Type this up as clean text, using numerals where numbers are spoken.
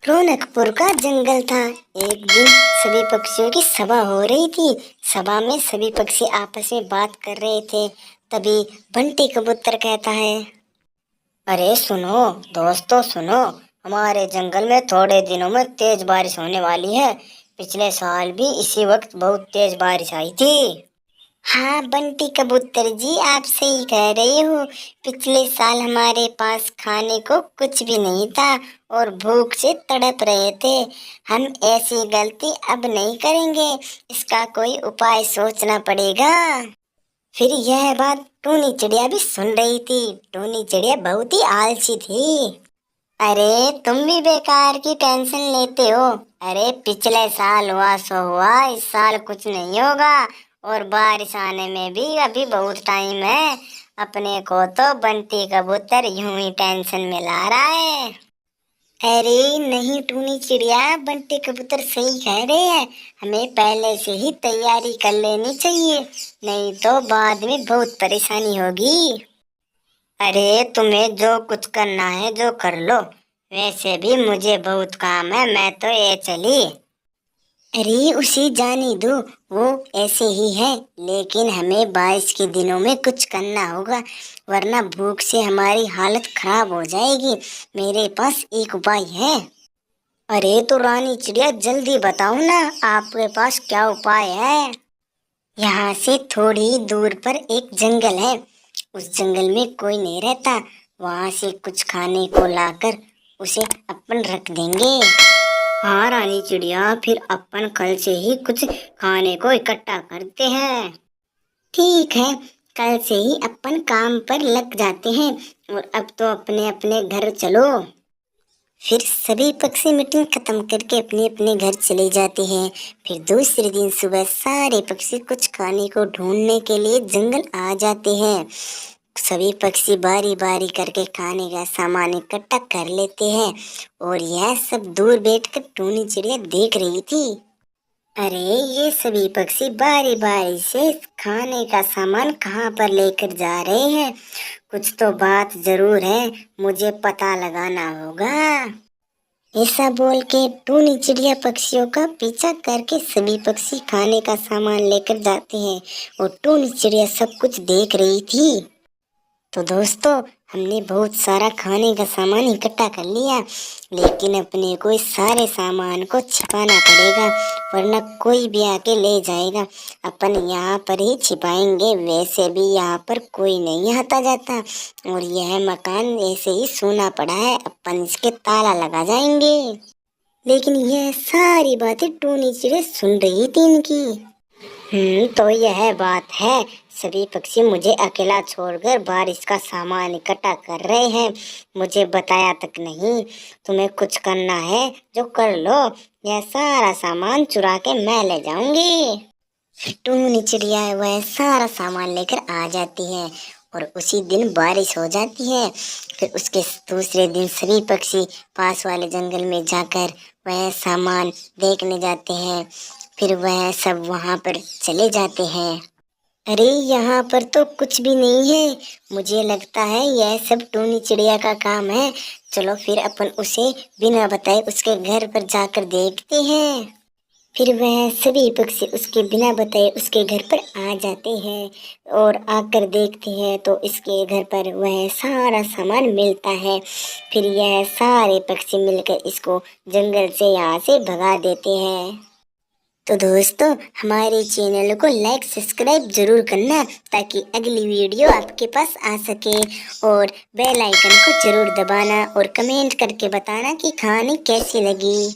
रौनकपुर का जंगल था। एक दिन सभी पक्षियों की सभा हो रही थी। सभा में सभी पक्षी आपस में बात कर रहे थे। तभी बंटी कबूतर कहता है, अरे सुनो दोस्तों सुनो, हमारे जंगल में थोड़े दिनों में तेज बारिश होने वाली है। पिछले साल भी इसी वक्त बहुत तेज बारिश आई थी। हाँ बंटी कबूतर जी, आप सही कह रहे हो। पिछले साल हमारे पास खाने को कुछ भी नहीं था और भूख से तड़प रहे थे। हम ऐसी गलती अब नहीं करेंगे, इसका कोई उपाय सोचना पड़ेगा। फिर यह बात टूनी चिड़िया भी सुन रही थी। टूनी चिड़िया बहुत ही आलसी थी। अरे तुम भी बेकार की टेंशन लेते हो। अरे पिछले साल हुआ सो हुआ, इस साल कुछ नहीं होगा और बारिश आने में भी अभी बहुत टाइम है। अपने को तो बंटी कबूतर यूं ही टेंशन में ला रहा है। अरे नहीं टूनी चिड़िया, बंटी कबूतर सही कह रहे हैं। हमें पहले से ही तैयारी कर लेनी चाहिए, नहीं तो बाद में बहुत परेशानी होगी। अरे तुम्हें जो कुछ करना है जो कर लो, वैसे भी मुझे बहुत काम है, मैं तो ये चली। अरे उसे जाने दो, वो ऐसे ही है। लेकिन हमें बारिश के दिनों में कुछ करना होगा, वरना भूख से हमारी हालत खराब हो जाएगी। मेरे पास एक उपाय है। अरे तो रानी चिड़िया जल्दी बताओ ना, आपके पास क्या उपाय है। यहाँ से थोड़ी दूर पर एक जंगल है। उस जंगल में कोई नहीं रहता। वहां से कुछ खाने को लाकर उसे अपन रख देंगे। हाँ रानी चिड़िया, फिर अपन कल से ही कुछ खाने को इकट्ठा करते हैं। ठीक है, कल से ही अपन काम पर लग जाते हैं। और अब तो अपने अपने घर चलो। फिर सभी पक्षी मीटिंग खत्म करके अपने अपने घर चले जाते हैं। फिर दूसरे दिन सुबह सारे पक्षी कुछ खाने को ढूंढने के लिए जंगल आ जाते हैं। सभी पक्षी बारी बारी करके खाने का सामान इकट्ठा कर लेते हैं और यह सब दूर बैठकर टूनी चिड़िया देख रही थी। अरे ये सभी पक्षी बारी बारी से खाने का सामान कहाँ पर लेकर जा रहे हैं। कुछ तो बात जरूर है, मुझे पता लगाना होगा। ऐसा बोल के टूनी चिड़िया पक्षियों का पीछा करके सभी पक्षी खाने का सामान लेकर जाते हैं और टूनी चिड़िया सब कुछ देख रही थी। तो दोस्तों, हमने बहुत सारा खाने का सामान इकट्ठा कर लिया, लेकिन अपने को इस सारे सामान को छिपाना पड़ेगा, वरना कोई भी आके ले जाएगा। अपन यहाँ पर ही छिपाएंगे, वैसे भी यहाँ पर कोई नहीं आता जाता और यह मकान ऐसे ही सूना पड़ा है, अपन इसके ताला लगा जाएंगे। लेकिन यह सारी बातें टूनी चिड़िया सुन रही थी इनकी। तो यह बात है, सभी पक्षी मुझे अकेला छोड़कर बारिश का सामान इकट्ठा कर रहे हैं, मुझे बताया तक नहीं। तुम्हें कुछ करना है जो कर लो, यह सारा सामान चुरा के मैं ले जाऊंगी। टूनी चिड़िया वह सारा सामान लेकर आ जाती है और उसी दिन बारिश हो जाती है। फिर उसके दूसरे दिन सभी पक्षी पास वाले जंगल में जाकर वह सामान देखने जाते हैं। फिर वह सब वहां पर चले जाते हैं। अरे यहाँ पर तो कुछ भी नहीं है, मुझे लगता है यह सब टूनी चिड़िया का काम है। चलो फिर अपन उसे बिना बताए उसके घर पर जाकर देखते हैं। फिर वह सभी पक्षी उसके बिना बताए उसके घर पर आ जाते हैं और आकर देखते हैं तो इसके घर पर वह सारा सामान मिलता है। फिर यह सारे पक्षी मिलकर इसको जंगल से यहाँ से भगा देते हैं। तो दोस्तों, हमारे चैनल को लाइक सब्सक्राइब जरूर करना ताकि अगली वीडियो आपके पास आ सके, और बेल आइकन को जरूर दबाना और कमेंट करके बताना कि कहानी कैसी लगी।